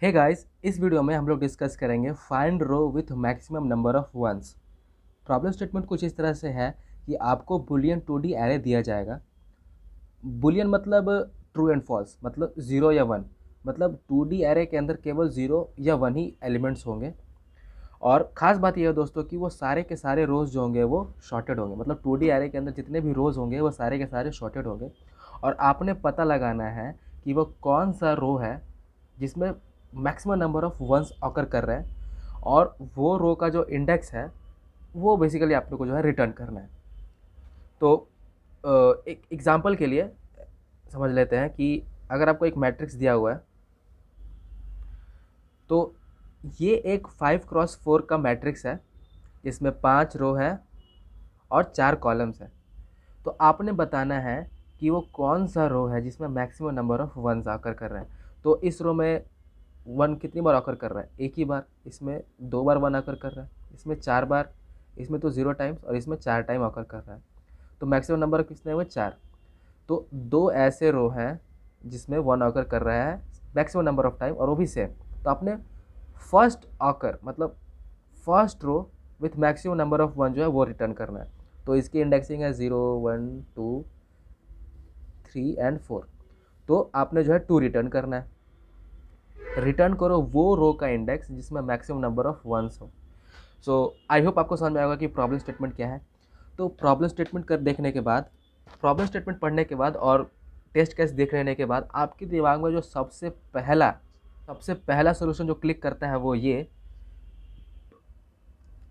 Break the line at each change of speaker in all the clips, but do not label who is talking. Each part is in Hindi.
हे गाइस, इस वीडियो में हम लोग डिस्कस करेंगे find row with maximum number of ones. Problem statement कुछ इस तरह से है कि आपको बुलियन 2D एरे दिया जाएगा। बुलियन मतलब ट्रू एंड फॉल्स, मतलब ज़ीरो या वन। मतलब 2D एरे के अंदर केवल ज़ीरो या वन ही एलिमेंट्स होंगे। और ख़ास बात यह है दोस्तों कि वो सारे के सारे रोज़ जो होंगे वो शॉर्टेड होंगे। मतलब 2D एरे के अंदर जितने भी रोज़ होंगे वो सारे के सारे शॉर्टेड होंगे। और आपने पता लगाना है कि वो कौन सा रो है जिसमें maximum number of ones occur कर रहे हैं, और वो रो का जो इंडेक्स है वो बेसिकली आपको को जो है रिटर्न करना है। तो एक एग्जांपल के लिए समझ लेते हैं कि अगर आपको एक मैट्रिक्स दिया हुआ है, तो ये एक 5x4 का मैट्रिक्स है जिसमें 5 रो है और 4 कॉलम्स है। तो आपने बताना है कि वो कौन सा रो है जिसमें मैक्सिमम नंबर ऑफ वंस आकर कर रहे हैं। तो इस रो में वन कितनी बार आकर कर रहा है? एक ही बार। इसमें 2 बार वन आकर कर रहा है, इसमें 4 बार, इसमें तो 0 टाइम्स, और इसमें 4 टाइम आकर कर रहा है। तो मैक्सिमम नंबर कितने हुए? 4। तो दो ऐसे रो हैं जिसमें वन आकर कर रहा है मैक्सिमम नंबर ऑफ टाइम, और वो भी सेम। तो आपने फर्स्ट आकर मतलब first row with maximum number of one जो है वो रिटर्न करना है। तो इसकी इंडेक्सिंग है 0 1 2 3 एंड 4। तो आपने जो है 2 रिटर्न करना है। रिटर्न करो वो रो का इंडेक्स जिसमें मैक्सिमम नंबर ऑफ वंस हो। सो आई होप आपको समझ में आएगा कि प्रॉब्लम स्टेटमेंट क्या है। तो प्रॉब्लम स्टेटमेंट कर देखने के बाद, प्रॉब्लम स्टेटमेंट पढ़ने के बाद और टेस्ट केस देख लेने के बाद आपके दिमाग में जो सबसे पहला सोल्यूशन जो क्लिक करता है वो ये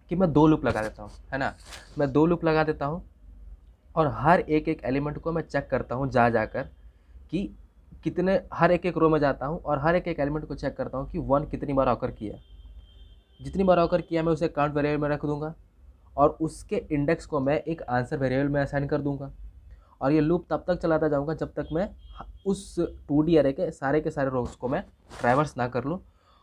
कि मैं 2 लूप लगा देता हूँ, है ना। मैं 2 लूप लगा देता हूँ और हर एक एक एलिमेंट को मैं चेक करता हूँ जा जाकर कि कितने, हर एक एक रो में जाता हूँ और हर एक एक एलिमेंट को चेक करता हूँ कि वन कितनी बार ऑकर किया। जितनी बार ऑकर किया मैं उसे काउंट वेरिएबल में रख दूंगा, और उसके इंडेक्स को मैं एक आंसर वेरिएबल में असाइन कर दूंगा। और ये लूप तब तक चलाता जाऊंगा जब तक मैं उस 2D अरे के सारे रोज को मैं ट्रैवर्स ना कर लूँ।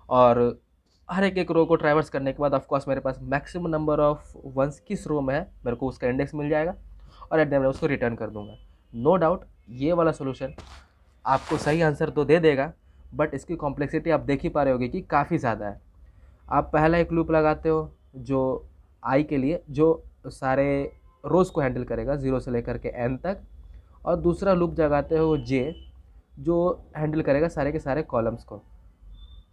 और हर एक एक रो को ट्रैवर्स करने के बाद ऑफकोर्स मेरे पास मैक्सिमम नंबर ऑफ वंस किस रो में है मेरे को उसका इंडेक्स मिल जाएगा, और एट द एंड उसको रिटर्न कर दूंगा। नो डाउट ये वाला सोल्यूशन आपको सही आंसर तो दे देगा, बट इसकी कॉम्प्लेक्सिटी आप देख ही पा रहे होगे कि काफ़ी ज़्यादा है। आप पहला एक लूप लगाते हो जो आई के लिए जो सारे रोज़ को हैंडल करेगा 0 से लेकर के एन तक, और दूसरा लूप लगाते हो जे जो हैंडल करेगा सारे के सारे कॉलम्स को।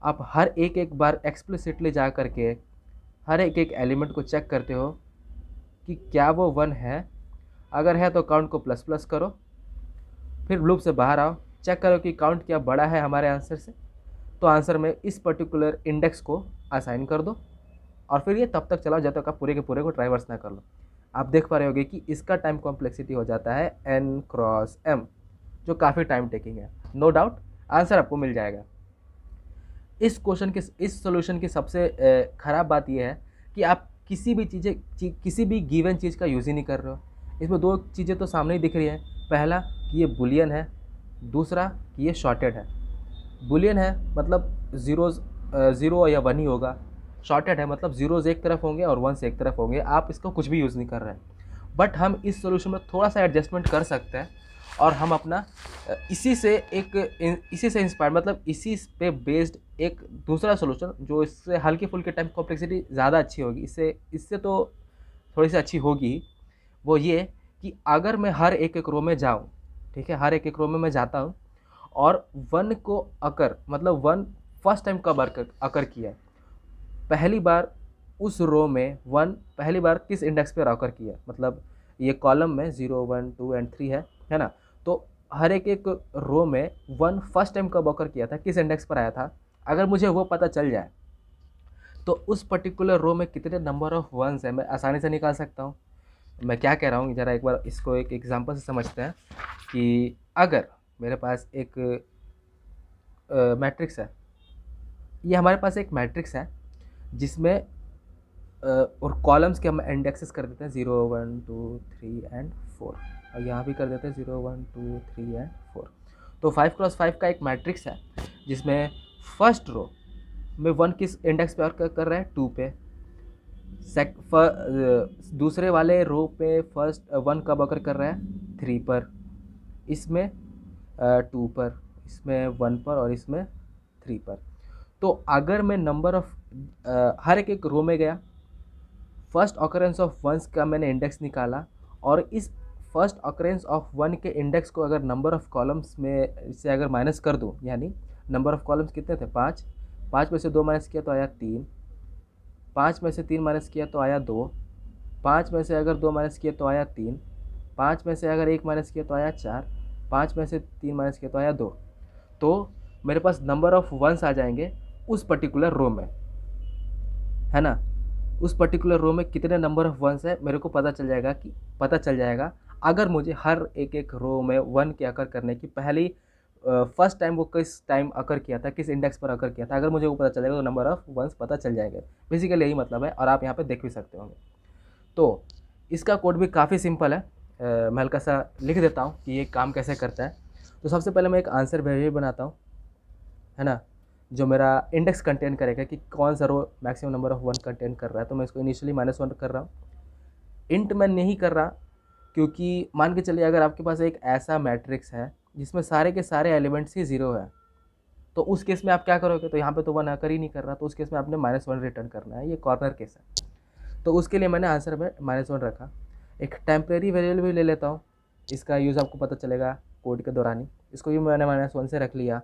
आप हर एक एक बार एक्सप्लिसिटली जा करके हर एक एक एलिमेंट को चेक करते हो कि क्या वो वन है। अगर है तो काउंट को प्लस प्लस करो, फिर लूप से बाहर आओ, चेक करो कि काउंट क्या बड़ा है हमारे आंसर से, तो आंसर में इस पर्टिकुलर इंडेक्स को असाइन कर दो। और फिर ये तब तक चलाओ जब तक आप पूरे के पूरे को ट्राइवर्स ना कर लो। आप देख पा रहे होगे कि इसका टाइम कॉम्प्लेक्सिटी हो जाता है n×m, जो काफ़ी टाइम टेकिंग है। नो डाउट आंसर आपको मिल जाएगा। इस सॉल्यूशन की सबसे ख़राब बात यह है कि आप किसी भी गिवन चीज़ का यूज़ ही नहीं कर रहे हो। इसमें दो चीज़ें तो सामने ही दिख रही हैं। पहला कि ये बुलियन है, दूसरा कि ये शॉर्टेड है। बुलियन है मतलब ज़ीरोज़ ज़ीरो या वन ही होगा। शॉर्टेड है मतलब ज़ीरोज़ एक तरफ होंगे और वंस एक तरफ होंगे। आप इसको कुछ भी यूज़ नहीं कर रहे हैं। बट हम इस सॉल्यूशन में थोड़ा सा एडजस्टमेंट कर सकते हैं, और हम अपना इसी से इंस्पायर मतलब इसी पे बेस्ड एक दूसरा सॉल्यूशन जो इससे हल्की फुल्की टाइम कॉम्प्लेक्सिटी ज़्यादा अच्छी होगी, इससे इससे तो थोड़ी सी अच्छी होगी। वो ये कि अगर मैं हर एक एक रो में जाऊँ, ठीक है, हर एक एक रो में मैं जाता हूँ और वन को अकर मतलब वन फर्स्ट टाइम कब अकर किया है, पहली बार उस रो में वन पहली बार किस इंडेक्स पे अकर किया, मतलब ये कॉलम में 0 1 2 एंड 3 है ना। तो हर एक एक रो में वन फर्स्ट टाइम कब अकर किया था, किस इंडेक्स पर आया था, अगर मुझे वो पता चल जाए तो उस पर्टिकुलर रो में कितने नंबर ऑफ वंस है मैं आसानी से निकाल सकता हूँ। मैं क्या कह रहा हूँ ज़रा एक बार इसको एक एग्जांपल से समझते हैं कि अगर मेरे पास एक मैट्रिक्स है, ये हमारे पास एक मैट्रिक्स है जिसमें और कॉलम्स के हम इंडेक्सेस कर देते हैं 0 1 2 3 एंड 4, और यहाँ भी कर देते हैं 0 1 2 3 एंड 4। तो 5x5 का एक मैट्रिक्स है जिसमें फर्स्ट रो में वन किस इंडेक्स पे और कर रहा है? 2 पे। दूसरे वाले रो पे फर्स्ट वन कब अकर कर रहा है? 3 पर, इसमें 2 पर, इसमें 1 पर, और इसमें 3 पर। तो अगर मैं नंबर ऑफ हर एक रो में गया, फर्स्ट ऑकरेंस ऑफ वंस का मैंने इंडेक्स निकाला, और इस फर्स्ट ऑकरेंस ऑफ वन के इंडेक्स को अगर नंबर ऑफ कॉलम्स में से अगर माइनस कर दूं, यानी नंबर ऑफ कॉलम्स कितने थे 5, 5 में से 2 माइनस किया तो आया 3, 5 में से 3 माइनस किया तो आया 2, 5 में से अगर 2 माइनस किया तो आया 3, 5 में से अगर 1 माइनस किया तो आया 4, 5 में से 3 माइनस किया तो आया 2। तो मेरे पास नंबर ऑफ वंस आ जाएंगे उस पर्टिकुलर रो में, है ना। उस पर्टिकुलर रो में कितने नंबर ऑफ वंस है मेरे को पता चल जाएगा अगर मुझे हर एक एक रो में वन के अकर करने की पहली फर्स्ट टाइम वो किस टाइम अकर किया था, किस इंडेक्स पर अकर किया था, अगर मुझे वो पता चलेगा तो नंबर ऑफ वंस पता चल जाएंगे। बेसिकली यही मतलब है, और आप यहाँ पे देख भी सकते होंगे। तो इसका कोड भी काफ़ी सिंपल है। मैं हल्का सा लिख देता हूँ कि ये काम कैसे करता है। तो सबसे पहले मैं एक आंसर वेरिएबल बनाता हूँ, है ना, जो मेरा इंडेक्स कंटेन करेगा कि कौन सा row maximum number of one contain कर रहा है। तो मैं इसको इनिशियली -1 कर रहा हूँ। इंट मैं नहीं कर रहा क्योंकि मान के चलिए अगर आपके पास एक ऐसा मैट्रिक्स है जिसमें सारे के सारे एलिमेंट्स ही 0 है, तो उस केस में आप क्या करोगे, तो यहाँ पे तो 1 आकर ही नहीं कर रहा, तो उस केस में आपने -1 रिटर्न करना है। ये कॉर्नर केस है, तो उसके लिए मैंने आंसर में -1 रखा। एक टेम्परेरी वेरिएबल भी ले लेता हूँ, इसका यूज़ आपको पता चलेगा कोड के दौरान ही। इसको भी मैंने -1 से रख लिया।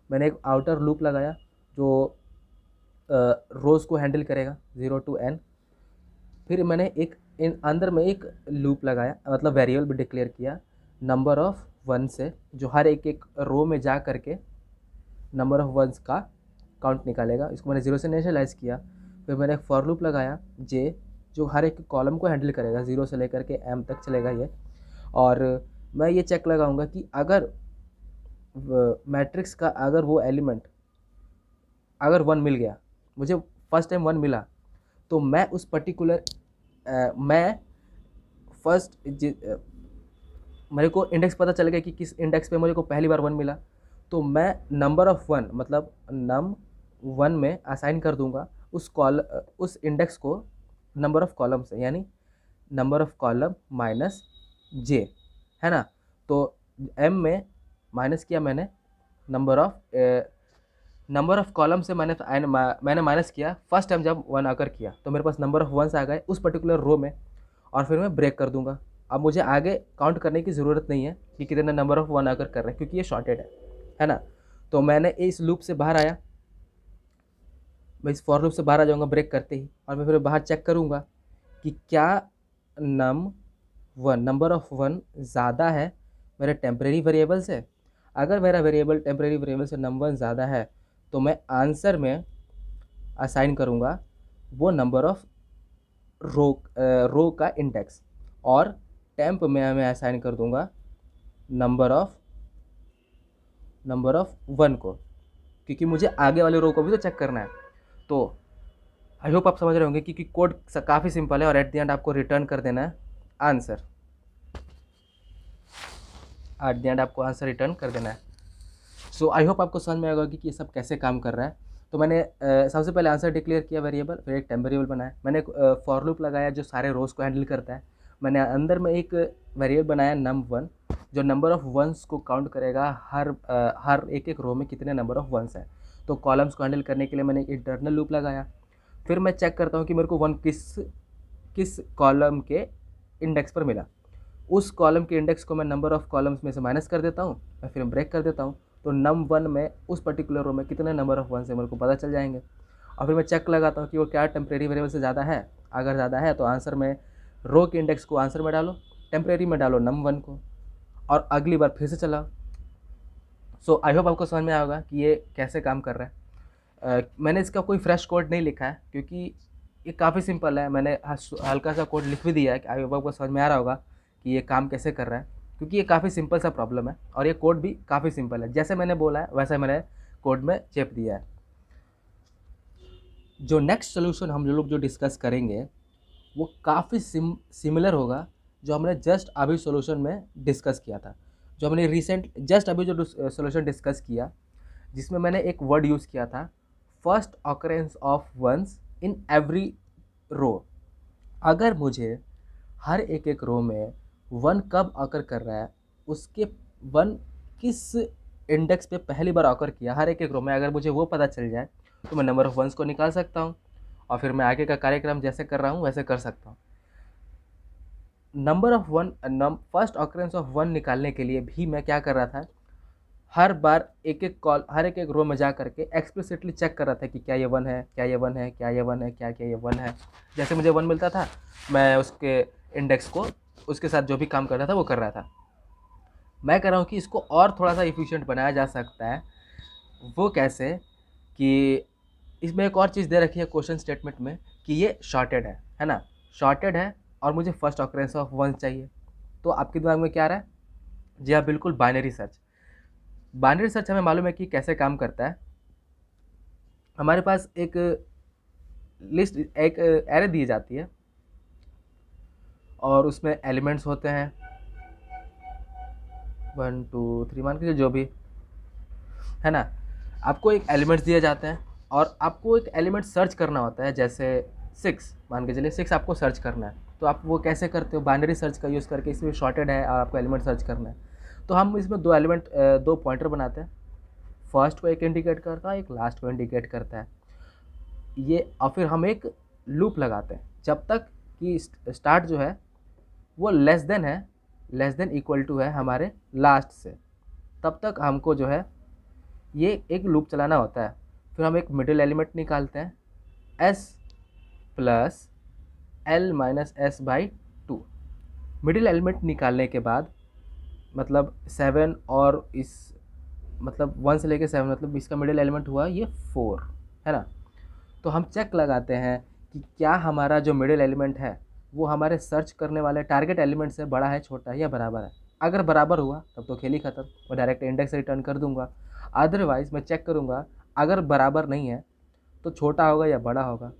मैंने एक आउटर लूप लगाया जो रोज़ को हैंडल करेगा 0 to n। फिर मैंने एक अंदर में एक लूप लगाया, मतलब वेरिएबल भी डिक्लेयर किया नंबर ऑफ वन से, जो हर एक एक रो में जा करके नंबर ऑफ वंस का काउंट निकालेगा। इसको मैंने 0 से इनिशियलाइज़ किया। फिर मैंने एक फॉर लूप लगाया जे, जो हर एक कॉलम को हैंडल करेगा, 0 से लेकर के m तक चलेगा ये। और मैं ये चेक लगाऊंगा कि अगर मैट्रिक्स का अगर वो एलिमेंट अगर 1 मिल गया, मुझे फर्स्ट टाइम 1 मिला, तो मैं उस पर्टिकुलर मैं फर्स्ट मेरे को इंडेक्स पता चल गया कि किस इंडेक्स पे मुझे को पहली बार 1 मिला, तो मैं नंबर ऑफ 1 मतलब num1 में असाइन कर दूंगा उस इंडेक्स को नंबर ऑफ कॉलम से, यानी नंबर ऑफ कॉलम माइनस जे, है ना। तो m में माइनस किया मैंने नंबर ऑफ कॉलम से मैंने माइनस किया फर्स्ट टाइम जब 1 आकर किया, तो मेरे पास नंबर ऑफ वंस आ गए उस पर्टिकुलर रो में, और फिर मैं ब्रेक कर दूंगा। अब मुझे आगे काउंट करने की ज़रूरत नहीं है कि कितने नंबर ऑफ 1 आकर कर रहे हैं, क्योंकि ये शॉर्टेड है ना। तो मैंने इस लूप से बाहर आया, मैं इस फॉर लूप से बाहर आ जाऊँगा ब्रेक करते ही, और मैं फिर बाहर चेक करूँगा कि क्या नंबर ऑफ 1 ज़्यादा है मेरे टेम्परेरी वेरिएबल से। अगर मेरा वेरिएबल टेम्परेरी वेरिएबल से नंबर 1 ज़्यादा है, तो मैं आंसर में असाइन करूँगा वो नंबर ऑफ रो का इंडेक्स, और टेम्प में मैं असाइन कर दूँगा नंबर ऑफ 1 को, क्योंकि मुझे आगे वाले रो को भी तो चेक करना है। तो आई होप आप समझ रहे होंगे कि कोड काफ़ी सिंपल है, और एट द एंड आपको रिटर्न कर देना है आंसर। एट द एंड आपको आंसर रिटर्न कर देना है। सो आई होप आपको समझ में आएगा कि ये सब कैसे काम कर रहा है। तो मैंने सबसे पहले आंसर डिक्लेयर किया वेरिएबल, फिर एक टेम्परेरी बनाया, मैंने एक फॉर लूप लगाया जो सारे रोज़ को हैंडल करता है। मैंने अंदर में एक वेरिएबल बनाया num1, जो नंबर ऑफ वंस को काउंट करेगा हर एक एक रो में कितने नंबर ऑफ वंस हैं। तो कॉलम्स को हैंडल करने के लिए मैंने एक इंटरनल लूप लगाया। फिर मैं चेक करता हूँ कि मेरे को 1 किस कॉलम के इंडेक्स पर मिला। उस कॉलम के इंडेक्स को मैं नंबर ऑफ कॉलम्स में से माइनस कर देता हूँ, मैं फिर ब्रेक कर देता हूँ। तो num1 में उस पर्टिकुलर रो में कितने नंबर ऑफ वन से मेरे को पता चल जाएंगे। और फिर मैं चेक लगाता हूँ कि वो क्या टेम्परेरी वेरिएबल से ज़्यादा है। अगर ज़्यादा है तो आंसर में रो के इंडेक्स को आंसर में डालो, टेम्परेरी में डालो num1 को, और अगली बार फिर से चलाओ। सो आई होप आपको समझ में आएगा कि ये कैसे काम कर रहा है। मैंने इसका कोई फ्रेश कोड नहीं लिखा है क्योंकि ये काफ़ी सिंपल है। मैंने हल्का सा कोड लिख भी दिया है कि आई होप आपको समझ में आ रहा होगा कि ये काम कैसे कर रहा है, क्योंकि ये काफ़ी सिंपल सा प्रॉब्लम है और ये कोड भी काफ़ी सिंपल है। जैसे मैंने बोला है वैसे मैंने कोड में चेप दिया है। जो नेक्स्ट सोल्यूशन हम लोग जो डिस्कस करेंगे वो काफ़ी सिमिलर होगा जो हमने जस्ट अभी सोल्यूशन में डिस्कस किया था, जो हमने जस्ट अभी जो सोल्यूशन डिस्कस किया, जिसमें मैंने एक वर्ड यूज़ किया था first occurrence of ones in every row. अगर मुझे हर एक रो में 1 कब ऑकर कर रहा है, उसके 1 किस इंडेक्स पे पहली बार ऑकर किया हर एक रो में, अगर मुझे वो पता चल जाए तो मैं नंबर ऑफ वंस को निकाल सकता हूँ और फिर मैं आगे का कार्यक्रम जैसे कर रहा हूँ वैसे कर सकता हूँ। Number of one first occurrence of one निकालने के लिए भी मैं क्या कर रहा था, हर बार एक एक कॉल हर एक एक रो में जा करके एक्सप्लिसिटली चेक कर रहा था कि क्या ये वन है, क्या ये वन है, क्या ये वन है, क्या क्या ये वन है। जैसे मुझे वन मिलता था मैं उसके इंडेक्स को उसके साथ जो भी काम कर रहा था वो कर रहा था। मैं कह रहा हूँ कि इसको और थोड़ा सा इफ़िशिएंट बनाया जा सकता है। वो कैसे कि इसमें एक और चीज़ दे रखी है क्वेश्चन स्टेटमेंट में कि ये शॉर्टेड है ना, शॉर्टेड है और मुझे फर्स्ट ऑकरेंस ऑफ वन चाहिए। तो आपके दिमाग में क्या आ रहा है? जी हाँ, बिल्कुल, बाइनरी सर्च। बाइनरी सर्च हमें मालूम है कि कैसे काम करता है। हमारे पास एक लिस्ट एक एरे दी जाती है और उसमें एलिमेंट्स होते हैं 1 2 3 मान के जो भी है ना। आपको एक एलिमेंट्स दिए जाते हैं और आपको एक एलिमेंट सर्च करना होता है। जैसे 6 मान के चलिए 6 आपको सर्च करना है, तो आप वो कैसे करते हो? बाइनरी सर्च का यूज़ करके। इसमें शॉर्टेड है और आपको एलिमेंट सर्च करना है, तो हम इसमें दो पॉइंटर बनाते हैं। फर्स्ट को एक इंडिकेट करता है, एक लास्ट को इंडिकेट करता है ये। और फिर हम एक लूप लगाते हैं जब तक कि स्टार्ट जो है वो लेस देन इक्वल टू है हमारे लास्ट से, तब तक हमको जो है ये एक लूप चलाना होता है। फिर हम एक मिडिल एलिमेंट निकालते हैं s plus l minus S by 2। Middle element निकालने के बाद मतलब 7 और इस मतलब 1 से लेके 7 मतलब इसका मिडिल एलिमेंट हुआ ये 4 है ना। तो हम चेक लगाते हैं कि क्या हमारा जो मिडिल एलिमेंट है वो हमारे सर्च करने वाले टारगेट एलिमेंट से बड़ा है, छोटा है या बराबर है। अगर बराबर हुआ तब तो खेल ही खत्म, मैं डायरेक्ट इंडेक्स रिटर्न कर दूंगा। अदरवाइज़ मैं चेक करूंगा अगर बराबर नहीं है तो छोटा होगा या बड़ा होगा,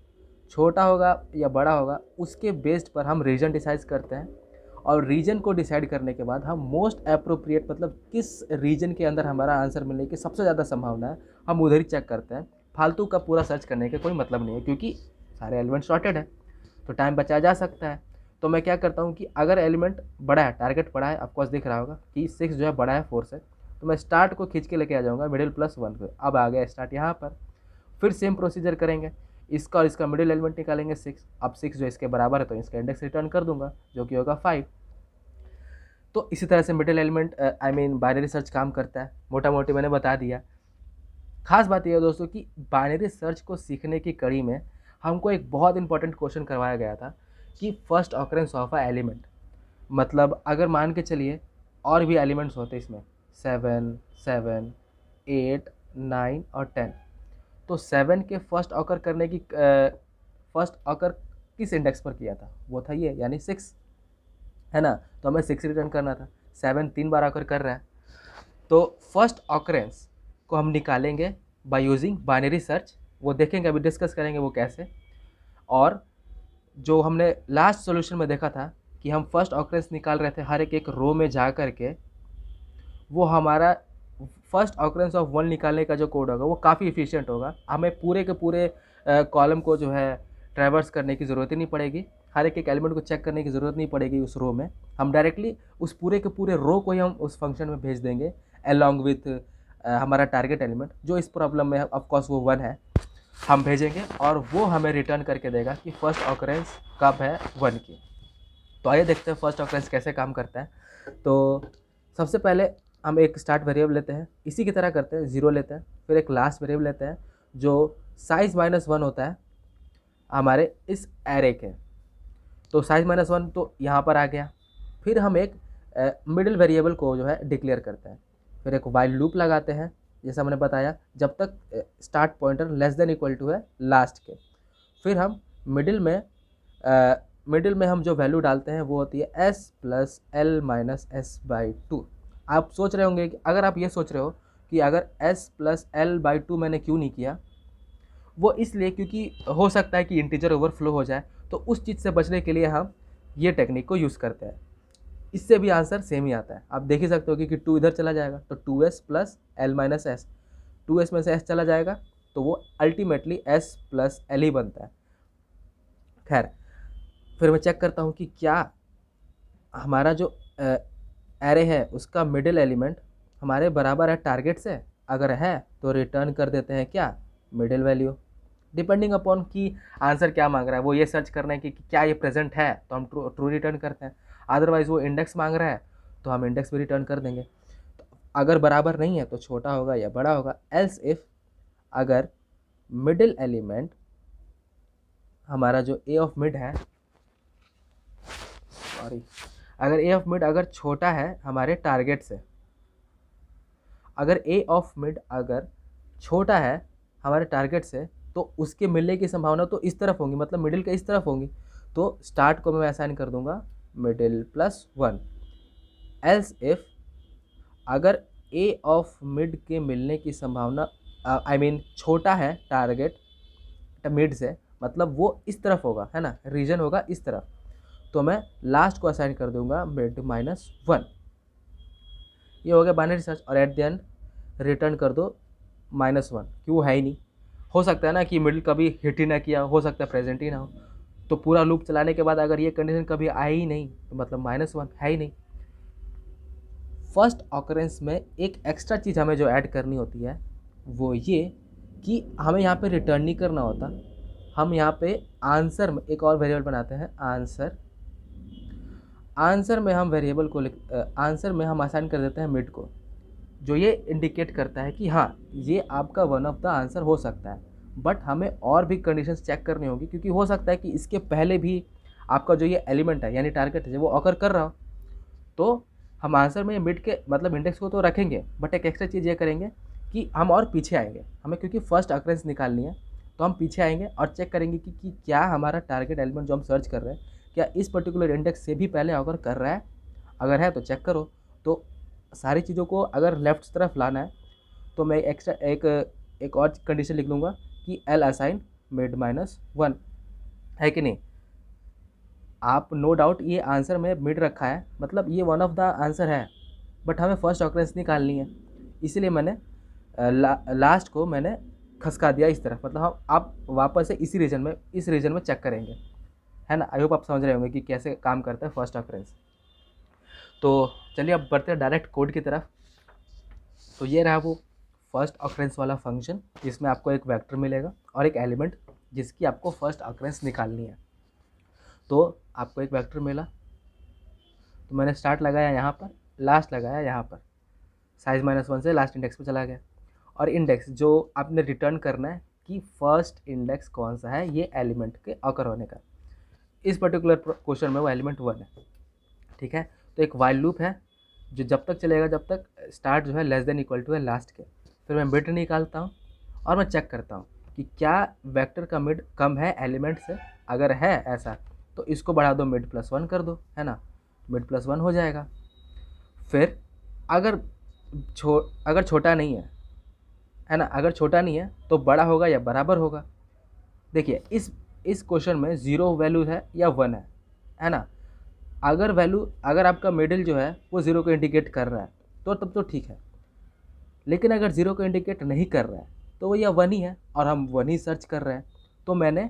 छोटा होगा या बड़ा होगा, उसके बेस्ड पर हम रीजन डिसाइड करते हैं। और रीजन को डिसाइड करने के बाद हम मोस्ट अप्रोप्रिएट मतलब किस रीजन के अंदर हमारा आंसर मिलने की सबसे ज़्यादा संभावना है हम उधर ही चेक करते हैं। फालतू का पूरा सर्च करने का कोई मतलब नहीं है, क्योंकि सारे एलिमेंट शॉर्टेड है तो टाइम बचाया जा सकता है। तो मैं क्या करता हूँ कि अगर एलिमेंट बड़ा है, टारगेट बड़ा है, ऑफकोर्स दिख रहा होगा कि 6 जो है बड़ा है 4 से, तो मैं स्टार्ट को खींच के लेके आ जाऊँगा मिडिल प्लस 1 पे। अब आ गया स्टार्ट यहाँ पर। फिर सेम प्रोसीजर करेंगे, इसका और इसका मिडिल एलिमेंट निकालेंगे 6। अब 6 जो इसके बराबर है तो इसका इंडेक्स रिटर्न कर दूंगा जो कि होगा 5। तो इसी तरह से मिडिल एलिमेंट बाइनरी सर्च काम करता है। मोटा मोटी मैंने बता दिया। खास बात यह है दोस्तों कि बाइनरी सर्च को सीखने की कड़ी में हमको एक बहुत इंपॉर्टेंट क्वेश्चन करवाया गया था कि first occurrence of a element. मतलब अगर मान के चलिए और भी एलिमेंट्स होते इसमें 7 7 8 9 और 10, तो 7 के फर्स्ट ऑकर करने की फर्स्ट ऑकर किस इंडेक्स पर किया था? वो था ये, यानी 6 है ना। तो हमें 6 रिटर्न करना था। 7 3 बार ऑकर कर रहा है, तो फर्स्ट ऑकरेंस को हम निकालेंगे बाय यूजिंग बाइनरी सर्च। वो देखेंगे, अभी डिस्कस करेंगे वो कैसे। और जो हमने लास्ट सॉल्यूशन में देखा था कि हम फर्स्ट ऑकरेंस निकाल रहे थे हर एक एक रो में जा कर के, वो हमारा फर्स्ट ऑकरेंस ऑफ 1 निकालने का जो कोड होगा वो काफ़ी इफिशिएंट होगा। हमें पूरे के पूरे कॉलम को जो है ट्रैवर्स करने की ज़रूरत ही नहीं पड़ेगी, हर एक एक एलिमेंट को चेक करने की ज़रूरत नहीं पड़ेगी उस रो में। हम डायरेक्टली उस पूरे के पूरे रो को ही हम उस फंक्शन में भेज देंगे अलॉन्ग विथ हमारा टारगेट एलिमेंट, जो इस प्रॉब्लम में ऑफकोर्स वो 1 है। हम भेजेंगे और वो हमें रिटर्न करके देगा कि फर्स्ट ऑकरेंस कब है 1 की। तो आइए देखते हैं फर्स्ट ऑकरेंस कैसे काम करता है। तो सबसे पहले हम एक स्टार्ट वेरिएबल लेते हैं, इसी की तरह करते हैं, 0 लेते हैं। फिर एक लास्ट वेरिएबल लेते हैं जो साइज -1 होता है हमारे इस एरे के। तो साइज -1 तो यहाँ पर आ गया। फिर हम एक मिडिल वेरिएबल को जो है डिक्लेयर करते हैं। फिर एक वाइल लूप लगाते हैं जैसा मैंने बताया, जब तक start pointer less than equal to है लास्ट के। फिर हम मिडिल में हम जो वैल्यू डालते हैं वो होती है s plus l minus S by 2। आप सोच रहे होंगे कि अगर आप ये सोच रहे हो कि अगर s प्लस l बाई 2 मैंने क्यों नहीं किया, वो इसलिए क्योंकि हो सकता है कि इंटीजर ओवरफ्लो हो जाए, तो उस चीज़ से बचने के लिए हम ये टेक्निक को यूज़ करते हैं। इससे भी आंसर सेम ही आता है। आप देख ही सकते हो कि 2 इधर चला जाएगा तो 2s plus l minus S, 2s में से s चला जाएगा तो वो अल्टीमेटली s प्लस l ही बनता है। खैर, फिर मैं चेक करता हूँ कि क्या हमारा जो एरे है उसका मिडिल एलिमेंट हमारे बराबर है टारगेट से, अगर है तो रिटर्न कर देते हैं क्या, मिडिल वैल्यू, डिपेंडिंग अपॉन कि आंसर क्या मांग रहा है। वो ये सर्च करना है कि क्या ये प्रेजेंट है तो हम ट्रू रिटर्न करते हैं, अदरवाइज वो इंडेक्स मांग रहा है तो हम इंडेक्स भी रिटर्न कर देंगे। तो अगर बराबर नहीं है तो छोटा होगा या बड़ा होगा। एल्स इफ अगर मिडिल एलिमेंट हमारा जो ए ऑफ मिड है, सॉरी, अगर ए ऑफ मिड अगर छोटा है हमारे टारगेट से, अगर ए ऑफ मिड अगर छोटा है हमारे टारगेट से तो उसके मिलने की संभावना तो इस तरफ होंगी, मतलब मिडिल के इस तरफ होंगी। तो स्टार्ट को मैं असाइन कर दूंगा मिडिल प्लस 1। एल्स इफ अगर ए ऑफ मिड के मिलने की संभावना आई मीन छोटा है टारगेट मिड से, मतलब वो इस तरफ होगा, है ना, रीजन होगा इस तरफ, तो मैं लास्ट को असाइन कर दूंगा मिड माइनस 1। ये हो गया बाइनरी सर्च, और एट द एंड रिटर्न कर दो -1, क्यों है ही नहीं। हो सकता है ना कि मिडिल कभी हिट ही ना किया, हो सकता है प्रेजेंट ही ना हो, तो पूरा लूप चलाने के बाद अगर ये कंडीशन कभी आई ही नहीं तो मतलब -1 है ही नहीं। फर्स्ट ऑकरेंस में एक एक्स्ट्रा चीज़ हमें जो ऐड करनी होती है वो ये कि हमें यहाँ पे रिटर्न नहीं करना होता, हम यहाँ पे आंसर में एक और वेरिएबल बनाते हैं आंसर में हम वेरिएबल को आंसर में हम असाइन कर देते हैं मिड को, जो ये इंडिकेट करता है कि हाँ ये आपका वन ऑफ द आंसर हो सकता है। बट हमें और भी कंडीशंस चेक करनी होगी, क्योंकि हो सकता है कि इसके पहले भी आपका जो ये एलिमेंट है यानी टारगेट है वो ऑकर कर रहा हो, तो हम आंसर में मिड के मतलब इंडेक्स को तो रखेंगे, बट एक एक्स्ट्रा चीज़ ये करेंगे कि हम और पीछे आएंगे, हमें क्योंकि फर्स्ट अकरेंस निकालनी है तो हम पीछे आएंगे और चेक करेंगे कि क्या हमारा टारगेट एलिमेंट जो हम सर्च कर रहे हैं क्या इस पर्टिकुलर इंडेक्स से भी पहले ऑकर कर रहा है। अगर है तो चेक करो। तो सारी चीज़ों को अगर लेफ्ट तरफ लाना है तो मैं एक्स्ट्रा एक और कंडीशन लिख लूँगा कि एल असाइन मिड -1, है कि नहीं। आप नो डाउट ये आंसर में मिड रखा है, मतलब ये वन ऑफ द आंसर है, बट हमें फर्स्ट ऑकरेंस निकालनी है, इसीलिए मैंने लास्ट को मैंने खसका दिया इस तरफ, मतलब हम आप वापस से इस रीजन में चेक करेंगे, है ना। आई होप आप समझ रहे होंगे कि कैसे काम करता है फर्स्ट ऑकरेंस। तो चलिए अब बढ़ते हैं डायरेक्ट कोड की तरफ। तो ये रहा वो फर्स्ट ऑकरेंस वाला फंक्शन, जिसमें आपको एक वेक्टर मिलेगा और एक एलिमेंट जिसकी आपको फर्स्ट ऑकरेंस निकालनी है। तो आपको एक वेक्टर मिला, तो मैंने स्टार्ट लगाया यहाँ पर, लास्ट लगाया यहाँ पर, साइज -1 से लास्ट इंडेक्स पे चला गया। और इंडेक्स जो आपने रिटर्न करना है कि फर्स्ट इंडेक्स कौन सा है ये एलिमेंट के ऑकर होने का, इस पर्टिकुलर क्वेश्चन में वो एलिमेंट 1 है, ठीक है। तो एक वाइल लूप है जो जब तक चलेगा जब तक स्टार्ट जो है लेस देन इक्वल टू है लास्ट के। फिर मैं मिड निकालता हूँ और मैं चेक करता हूँ कि क्या वेक्टर का मिड कम है एलिमेंट से, अगर है ऐसा तो इसको बढ़ा दो, मिड +1 कर दो, है ना, मिड +1 हो जाएगा। फिर अगर छोटा नहीं है ना, अगर छोटा नहीं है तो बड़ा होगा या बराबर होगा। देखिए इस क्वेश्चन में 0 वैल्यू है या 1 है ना। अगर आपका मिडिल जो है वो 0 को इंडिकेट कर रहा है तो तब तो ठीक है, लेकिन अगर 0 को इंडिकेट नहीं कर रहा है तो वो या 1 ही है और हम 1 ही सर्च कर रहे हैं, तो मैंने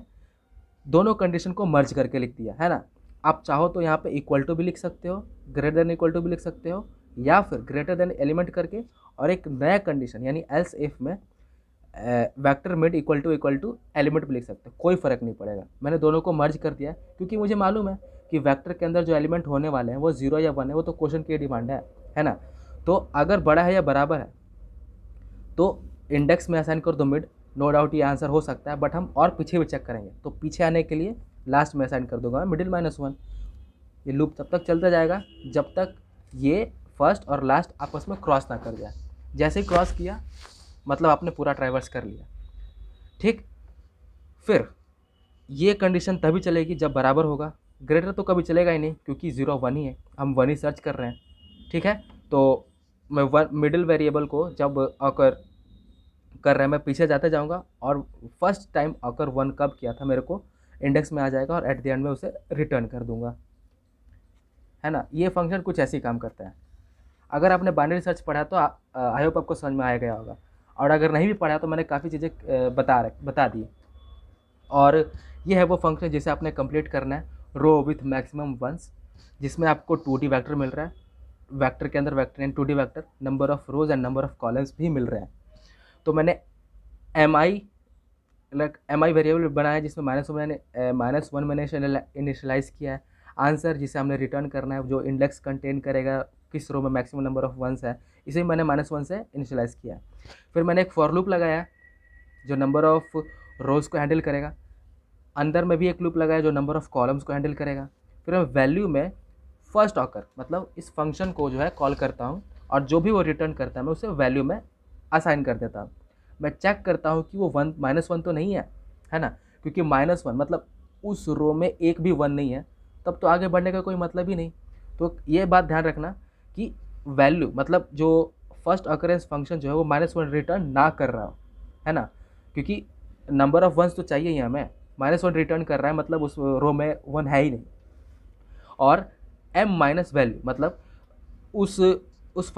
दोनों कंडीशन को मर्ज करके लिख दिया, है ना। आप चाहो तो यहाँ पे इक्वल टू भी लिख सकते हो, ग्रेटर देन इक्वल टू भी लिख सकते हो, या फिर ग्रेटर देन एलिमेंट करके और एक नया कंडीशन यानी एल्स इफ में vector mid equal to element भी लिख सकते हो, कोई फ़र्क नहीं पड़ेगा। मैंने दोनों को मर्ज कर दिया क्योंकि मुझे मालूम है कि वेक्टर के अंदर जो एलिमेंट होने वाले हैं वो 0 या 1 है, वो तो क्वेश्चन की डिमांड है ना। तो अगर बड़ा है या बराबर है तो इंडेक्स में असाइन कर दो मिड, नो डाउट ये आंसर हो सकता है, बट हम और पीछे भी चेक करेंगे। तो पीछे आने के लिए लास्ट में असाइन कर दूंगा मिडिल -1। ये लूप तब तक चलता जाएगा जब तक ये फर्स्ट और लास्ट आपस में क्रॉस ना कर जाए। जैसे ही क्रॉस किया मतलब आपने पूरा ट्रैवर्स कर लिया, ठीक। फिर ये कंडीशन तभी चलेगी जब बराबर होगा, ग्रेटर तो कभी चलेगा ही नहीं क्योंकि 0 1 ही है, हम 1 ही सर्च कर रहे हैं, ठीक है। तो मैं मिडिल वेरिएबल को जब ऑकर कर रहे हैं मैं पीछे जाते जाऊंगा और फर्स्ट टाइम ऑकर 1 कब किया था मेरे को इंडेक्स में आ जाएगा और एट द एंड में उसे रिटर्न कर दूंगा, है ना। ये फंक्शन कुछ ऐसे ही काम करता है। अगर आपने बाइनरी सर्च पढ़ा तो आई होप आपको समझ में आ गया होगा, और अगर नहीं भी पढ़ा तो मैंने काफ़ी चीज़ें बता दी। और ये है वो फंक्शन जिसे आपने कंप्लीट करना है, रो विथ मैक्सिमम वंस, जिसमें आपको 2D वेक्टर मिल रहा है वेक्टर के अंदर वेक्टर यानी 2D vector, number of rose and number of columns भी मिल रहे हैं। तो मैंने एम आई वेरिएबल बनाया जिसमें -1 मैंने इनिशियलाइज़ किया है। आंसर जिसे हमने रिटर्न करना है जो इंडेक्स कंटेन करेगा किस रो में मैक्सिमम नंबर ऑफ वंस है, इसे मैंने -1 से इनिशियलाइज़ किया है। फिर मैंने एक फॉर लूप लगाया जो नंबर ऑफ रोज़ को हैंडल करेगा, अंदर में भी एक लूप लगाया जो नंबर ऑफ कॉलम्स को हैंडल करेगा। फिर मैं वैल्यू में फर्स्ट ऑकर मतलब इस फंक्शन को जो है कॉल करता हूँ और जो भी वो रिटर्न करता है मैं उसे वैल्यू में असाइन कर देता हूँ। मैं चेक करता हूँ कि वो -1 तो नहीं है ना, क्योंकि -1 मतलब उस रो में एक भी 1 नहीं है, तब तो आगे बढ़ने का कोई मतलब ही नहीं। तो ये बात ध्यान रखना कि वैल्यू मतलब जो फर्स्ट अकरेंस फंक्शन जो है वो -1 रिटर्न ना कर रहा हो, है ना, क्योंकि नंबर ऑफ वंस तो चाहिए ही हमें। -1 रिटर्न कर रहा है मतलब उस रो में 1 है ही नहीं। और m माइनस वैल्यू मतलब उस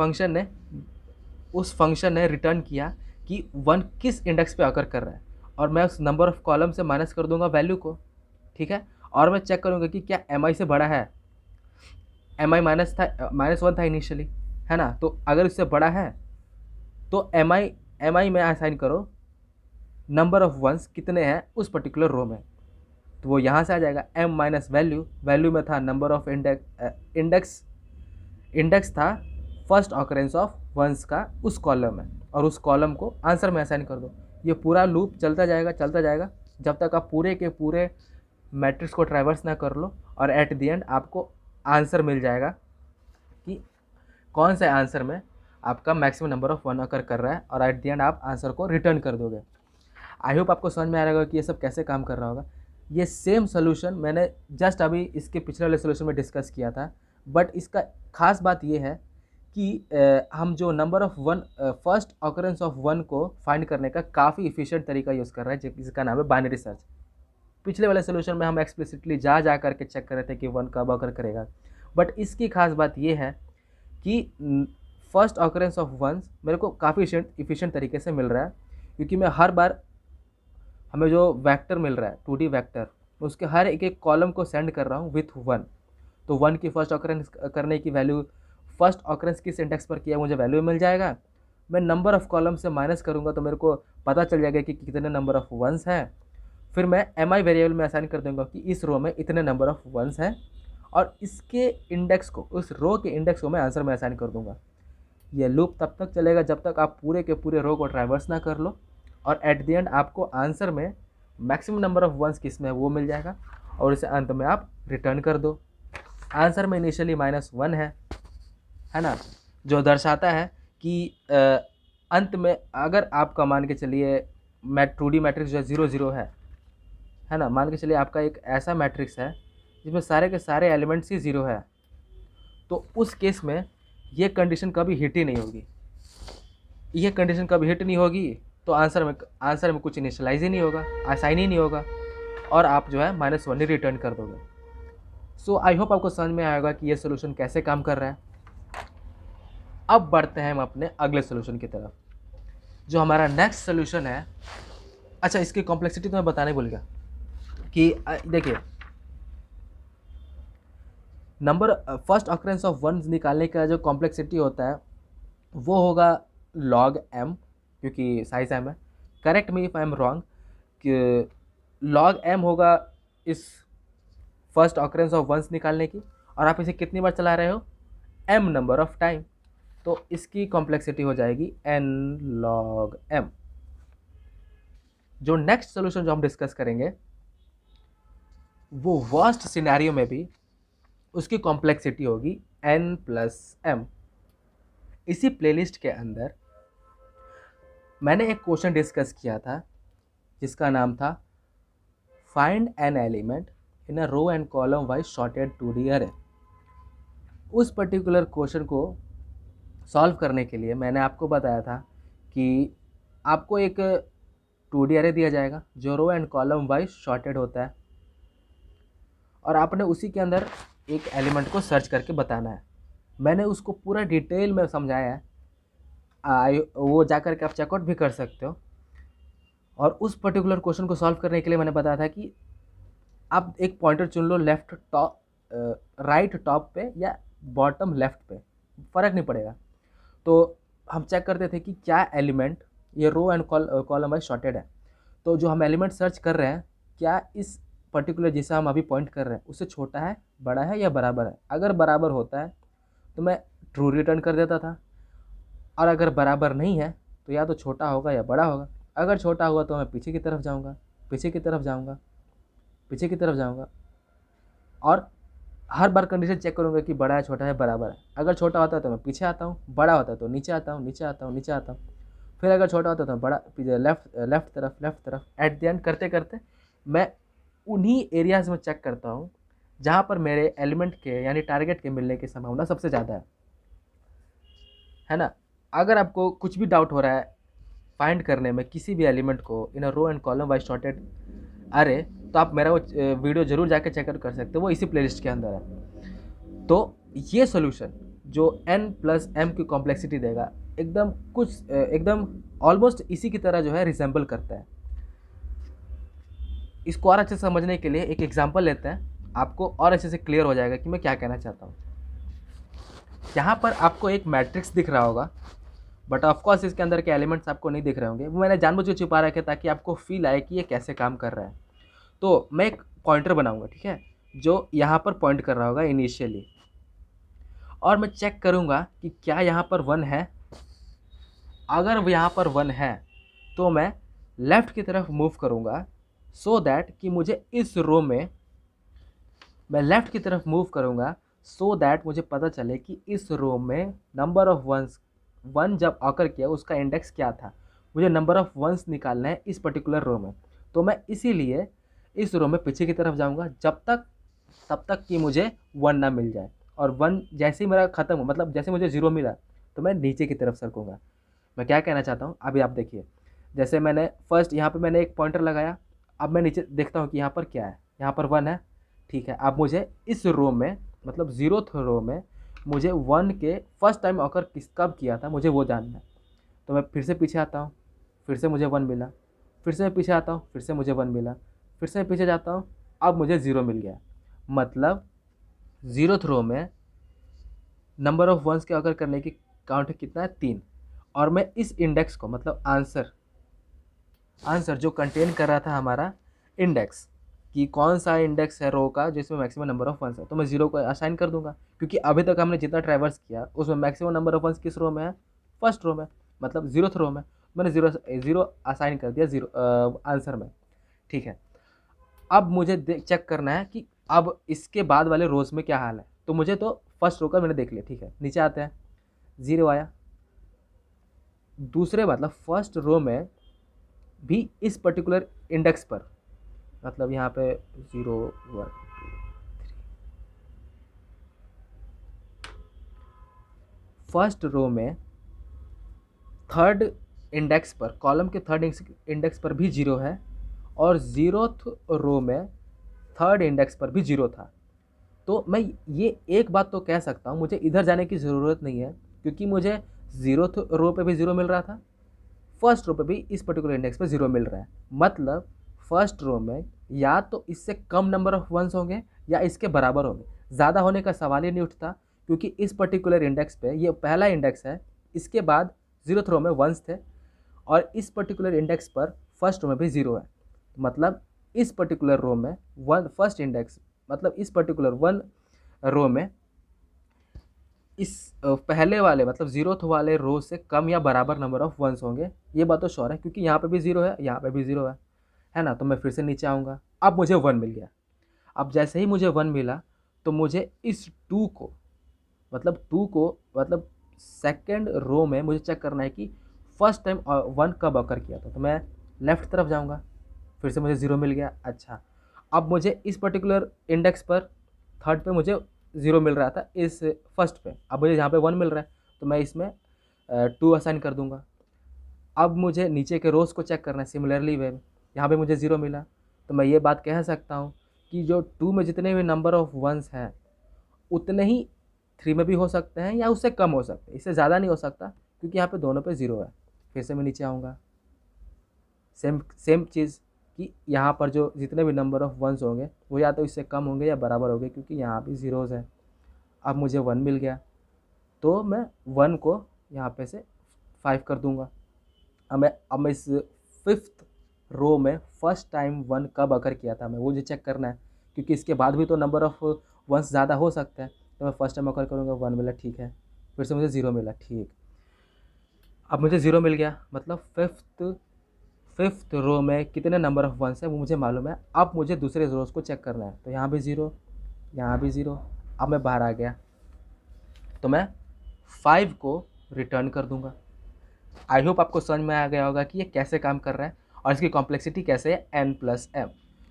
फंक्शन ने रिटर्न किया कि 1 किस इंडेक्स पे अकर कर रहा है, और मैं उस नंबर ऑफ कॉलम से माइनस कर दूंगा वैल्यू को, ठीक है। और मैं चेक करूंगा कि क्या mi से बड़ा है, mi -1 था इनिशियली, है ना, तो अगर इससे बड़ा है तो mi में असाइन करो नंबर ऑफ वंस कितने हैं उस पर्टिकुलर रो में, तो वो यहाँ से आ जाएगा m माइनस वैल्यू में था नंबर ऑफ इंडेक्स था फर्स्ट ऑकरेंस ऑफ वंस का उस कॉलम में, और उस कॉलम को आंसर में असाइन कर दो। ये पूरा लूप चलता जाएगा जब तक आप पूरे के पूरे मैट्रिक्स को ट्रैवर्स ना कर लो, और एट द एंड आपको आंसर मिल जाएगा कि कौन से आंसर में आपका मैक्सिमम नंबर ऑफ 1 अकर कर रहा है, और एट द एंड आप आंसर को रिटर्न कर दोगे। आई होप आपको समझ में आ रहा होगा कि ये सब कैसे काम कर रहा होगा। ये सेम सोल्यूशन मैंने जस्ट अभी इसके पिछले वाले सोल्यूशन में डिस्कस किया था, बट इसका खास बात ये है कि हम जो number of first occurrence of 1 को फाइंड करने का काफ़ी इफिशिएंट तरीका यूज़ कर रहा है जिसका नाम है बाइनरी सर्च। पिछले वाले सोल्यूशन में हम एक्सप्लिसिटली जा करके चेक कर रहे थे कि 1 कब ऑकर करेगा, बट इसकी खास बात ये है कि फर्स्ट ऑकरेंस ऑफ 1 मेरे को काफ़ी इफिशिएंट तरीके से मिल रहा है, क्योंकि मैं हर बार हमें जो वेक्टर मिल रहा है 2D वेक्टर, उसके हर एक कॉलम को सेंड कर रहा हूँ विथ 1। तो 1 की फर्स्ट ऑकरेंस करने की वैल्यू फर्स्ट ऑकरेंस किस इंडेक्स पर किया मुझे वैल्यू मिल जाएगा। मैं नंबर ऑफ कॉलम से माइनस करूँगा तो मेरे को पता चल जाएगा कि कितने नंबर ऑफ वंस हैं। फिर मैं mi वेरिएबल में असाइन कर दूँगा कि इस रो में इतने नंबर ऑफ वंस हैं, और इसके इंडेक्स को उस रो के इंडेक्स को मैं आंसर में असाइन कर दूँगा। ये लूप तब तक चलेगा जब तक आप पूरे के पूरे रो को ट्रैवर्स ना कर लो, और एट द एंड आपको आंसर में मैक्सिमम नंबर ऑफ वंस किस में है वो मिल जाएगा, और इसे अंत में आप रिटर्न कर दो। आंसर में इनिशियली -1 है ना, जो दर्शाता है कि अंत में अगर आपका मान के चलिए 2D मैट्रिक्स जो है 0 0 है ना, मान के चलिए आपका एक ऐसा मैट्रिक्स है जिसमें सारे के सारे एलिमेंट्स ही 0 है, तो उस केस में ये कंडीशन कभी हिट ही नहीं होगी। ये कंडीशन कभी हिट नहीं होगी तो आंसर में कुछ इनिशियलाइज ही नहीं होगा, असाइन ही नहीं होगा, और आप जो है -1 ही रिटर्न कर दोगे। सो आई होप आपको समझ में आएगा कि ये सोल्यूशन कैसे काम कर रहा है। अब बढ़ते हैं हम अपने अगले सोल्यूशन की तरफ, जो हमारा नेक्स्ट सोल्यूशन है। अच्छा, इसकी कॉम्प्लेक्सिटी तो मैं बताने भूल गया कि देखिए नंबर फर्स्ट ऑकरेंस ऑफ 1 निकालने का जो कॉम्प्लेक्सिटी होता है वो होगा log m, क्योंकि साइज m है। Correct me if I am wrong, कि log m होगा इस फर्स्ट ऑकरेंस ऑफ 1 निकालने की, और आप इसे कितनी बार चला रहे हो, m नंबर ऑफ टाइम, तो इसकी कॉम्प्लेक्सिटी हो जाएगी n log m। जो नेक्स्ट सोल्यूशन जो हम डिस्कस करेंगे वो वर्स्ट सिनेरियो में भी उसकी कॉम्प्लेक्सिटी होगी n + m। इसी प्लेलिस्ट के अंदर मैंने एक क्वेश्चन डिस्कस किया था जिसका नाम था find an element in a row and column wise sorted 2D array. उस पर्टिकुलर क्वेश्चन को सॉल्व करने के लिए मैंने आपको बताया था कि आपको एक 2D अरे दिया जाएगा जो row and column wise sorted होता है, और आपने उसी के अंदर एक एलिमेंट को सर्च करके बताना है। मैंने उसको पूरा डिटेल में समझाया है, वो जा कर के आप चेकआउट भी कर सकते हो। और उस पर्टिकुलर क्वेश्चन को सॉल्व करने के लिए मैंने बताया था कि आप एक पॉइंटर चुन लो लेफ्ट टॉप राइट टॉप पे या बॉटम लेफ्ट पे, फ़र्क नहीं पड़ेगा। तो हम चेक करते थे कि क्या एलिमेंट ये row and column wise sorted है। तो जो हम एलिमेंट सर्च कर रहे हैं, क्या इस पर्टिकुलर जिसे हम अभी पॉइंट कर रहे हैं उससे छोटा है, बड़ा है या बराबर है। अगर बराबर होता है तो मैं ट्रू रिटर्न कर देता था, और अगर बराबर नहीं है तो या तो छोटा होगा या बड़ा होगा। अगर छोटा होगा तो मैं पीछे की तरफ जाऊँगा, पीछे की तरफ जाऊँगा, पीछे की तरफ जाऊँगा, और हर बार कंडीशन चेक करूँगा कि बड़ा है, छोटा है, बराबर है। अगर छोटा होता है तो मैं पीछे आता हूँ, बड़ा होता है तो नीचे आता हूँ, नीचे आता हूँ, नीचे आता हूँ। फिर अगर छोटा होता है तो बड़ा लेफ्ट तरफ। एट द एंड करते करते मैं उन्हीं एरियाज़ में चेक करता हूँ जहाँ पर मेरे एलिमेंट के यानी टारगेट के मिलने की संभावना सबसे ज़्यादा है ना। अगर आपको कुछ भी डाउट हो रहा है फाइंड करने में किसी भी एलिमेंट को in a row and column wise sorted array, तो आप मेरा वो वीडियो ज़रूर जाके चेकआउट कर सकते हो, वो इसी प्लेलिस्ट के अंदर है। तो ये सोल्यूशन जो n+m की कॉम्प्लेक्सिटी देगा, एकदम ऑलमोस्ट इसी की तरह जो है रिसेंबल करता है। इसको और अच्छे से समझने के लिए एक एग्जांपल लेते हैं, आपको और अच्छे से क्लियर हो जाएगा कि मैं क्या कहना चाहता हूँ। यहाँ पर आपको एक मैट्रिक्स दिख रहा होगा, बट ऑफकोर्स इसके अंदर के एलिमेंट्स आपको नहीं दिख रहे होंगे। वो मैंने जानबूझ के छुपा रखे ताकि आपको फील आए कि ये कैसे काम कर रहा है। तो मैं एक पॉइंटर बनाऊंगा, ठीक है, जो यहाँ पर पॉइंट कर रहा होगा इनिशियली, और मैं चेक करूँगा कि क्या यहाँ पर 1 है। अगर वो यहाँ पर 1 है तो मैं लेफ़्ट की तरफ मूव करूँगा, सो दैट कि मुझे इस रो में मैं लेफ़्ट की तरफ मूव करूँगा, सो दैट मुझे पता चले कि इस रो में नंबर ऑफ़ वंस 1 जब ऑकर किया उसका इंडेक्स क्या था। मुझे नंबर ऑफ़ वंस निकालना है इस पर्टिकुलर रो में। तो मैं इसीलिए इस रो में पीछे की तरफ जाऊँगा तब तक कि मुझे 1 ना मिल जाए, और 1 जैसे ही मेरा ख़त्म हो, मतलब जैसे मुझे 0 मिला तो मैं नीचे की तरफ सरकूँगा। मैं क्या कहना चाहता हूँ अभी आप देखिए। जैसे मैंने फर्स्ट यहाँ पे मैंने एक पॉइंटर लगाया, अब मैं नीचे देखता हूँ कि यहाँ पर क्या है, यहाँ पर 1 है, ठीक है। अब मुझे इस रो में मतलब 0th रो में मुझे 1 के फर्स्ट टाइम ऑकर कब किया था मुझे वो जानना है। तो मैं फिर से पीछे आता हूँ, फिर से मुझे 1 मिला, फिर से मैं पीछे आता हूँ, फिर से मुझे 1 मिला, फिर से मैं पीछे जाता हूँ, अब मुझे 0 मिल गया। मतलब 0th रो में नंबर ऑफ़ वंस के ऑकर करने की काउंट कितना है, 3। और मैं इस इंडेक्स को मतलब आंसर जो कंटेन कर रहा था हमारा इंडेक्स, कि कौन सा इंडेक्स है रो का जिसमें मैक्सिमम नंबर ऑफ वंस है, तो मैं 0 को असाइन कर दूंगा, क्योंकि अभी तक हमने जितना ट्रैवर्स किया उसमें मैक्सिमम नंबर ऑफ वंस किस रो में है, फर्स्ट रो में, मतलब 0th रो में। मैंने 0 असाइन कर दिया 0 आंसर में, ठीक है। अब मुझे चेक करना है कि अब इसके बाद वाले रोज में क्या हाल है। तो मुझे तो फर्स्ट रो का मैंने देख लिया, ठीक है। नीचे आते हैं, 0 आया। दूसरे मतलब फर्स्ट रो में भी इस पर्टिकुलर इंडेक्स पर, मतलब यहाँ पे 0 1 2 3, फर्स्ट रो में थर्ड इंडेक्स पर, कॉलम के थर्ड इंडेक्स पर भी 0 है, और 0th रो में थर्ड इंडेक्स पर भी 0 था। तो मैं ये एक बात तो कह सकता हूँ, मुझे इधर जाने की ज़रूरत नहीं है, क्योंकि मुझे 0th रो पे भी 0 मिल रहा था, फर्स्ट रो पे भी इस पर्टिकुलर इंडेक्स पे 0 मिल रहा है। मतलब फर्स्ट रो में या तो इससे कम नंबर ऑफ वंस होंगे या इसके बराबर होंगे, ज़्यादा होने का सवाल ही नहीं उठता, क्योंकि इस पर्टिकुलर इंडेक्स पे ये पहला इंडेक्स है, इसके बाद 0th रो में वंस थे, और इस पर्टिकुलर इंडेक्स पर फर्स्ट रो में भी 0 है। मतलब इस पर्टिकुलर रो में फर्स्ट इंडेक्स, मतलब इस पर्टिकुलर 1 रो में इस पहले वाले मतलब 0th वाले रो से कम या बराबर नंबर ऑफ वंस होंगे, ये बात तो श्योर है, क्योंकि यहाँ पे भी 0 है, यहाँ पे भी 0 है ना। तो मैं फिर से नीचे आऊँगा, अब मुझे 1 मिल गया। अब जैसे ही मुझे 1 मिला तो मुझे इस 2 को मतलब सेकेंड रो में मुझे चेक करना है कि फर्स्ट टाइम 1 कब ऑकर किया था। तो मैं लेफ़्ट तरफ जाऊँगा, फिर से मुझे 0 मिल गया। अच्छा, अब मुझे इस पर्टिकुलर इंडेक्स पर थर्ड पे मुझे 0 मिल रहा था इस फर्स्ट पे, अब मुझे यहाँ पे 1 मिल रहा है, तो मैं इसमें 2 असाइन कर दूंगा। अब मुझे नीचे के रोज़ को चेक करना है, सिमिलरली वे यहाँ पे मुझे 0 मिला, तो मैं ये बात कह सकता हूँ कि जो 2 में जितने भी नंबर ऑफ वंस हैं उतने ही 3 में भी हो सकते हैं या उससे कम हो सकते हैं, इससे ज़्यादा नहीं हो सकता, क्योंकि यहाँ पे दोनों पे 0 है। फिर से मैं नीचे आऊँगा, सेम चीज़ कि यहाँ पर जो जितने भी नंबर ऑफ वंस होंगे वो या तो इससे कम होंगे या बराबर होंगे, क्योंकि यहाँ भी 0s है। अब मुझे 1 मिल गया, तो मैं 1 को यहाँ पे से 5 कर दूंगा। अब मैं इस 5th रो में फर्स्ट टाइम 1 कब अगर किया था मैं वो मुझे चेक करना है, क्योंकि इसके बाद भी तो नंबर ऑफ वंस ज़्यादा हो सकता है। तो मैं फर्स्ट टाइम अगर करूँगा 1 मिला, ठीक है, फिर से मुझे 0 मिला, ठीक। अब मुझे 0 मिल गया, मतलब फिफ्थ रो में कितने नंबर ऑफ वंस है वो मुझे मालूम है। अब मुझे दूसरे रोज़ को चेक करना है, तो यहाँ भी 0, यहाँ भी 0। अब मैं बाहर आ गया, तो मैं 5 को रिटर्न कर दूंगा। आई होप आपको समझ में आ गया होगा कि ये कैसे काम कर रहा है और इसकी कॉम्प्लेक्सिटी कैसे है, n+m।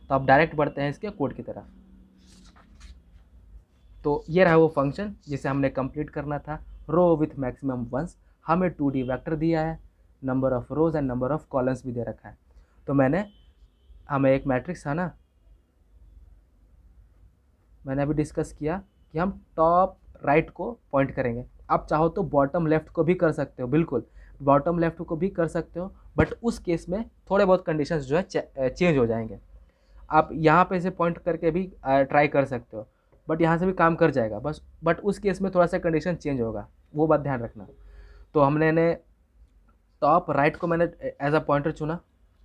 तो अब डायरेक्ट बढ़ते हैं इसके कोड की तरफ। तो ये रहा वो फंक्शन जिसे हमने कंप्लीट करना था, रो विथ मैक्सिमम वंस। हमें 2D वेक्टर दिया है, number of rose and number of columns भी दे रखा है। तो हमें एक मैट्रिक्स था ना, मैंने अभी डिस्कस किया कि हम टॉप राइट को पॉइंट करेंगे। आप चाहो तो बॉटम लेफ्ट को भी कर सकते हो, बिल्कुल बॉटम लेफ्ट को भी कर सकते हो, बट उस केस में थोड़े बहुत कंडीशंस जो है चेंज हो जाएंगे। आप यहाँ पे से पॉइंट करके भी ट्राई कर सकते हो, बट यहाँ से भी काम कर जाएगा बस, बट उस केस में थोड़ा सा कंडीशन चेंज होगा, वो बात ध्यान रखना। तो हमने टॉप राइट को मैंने एज अ पॉइंटर चुना,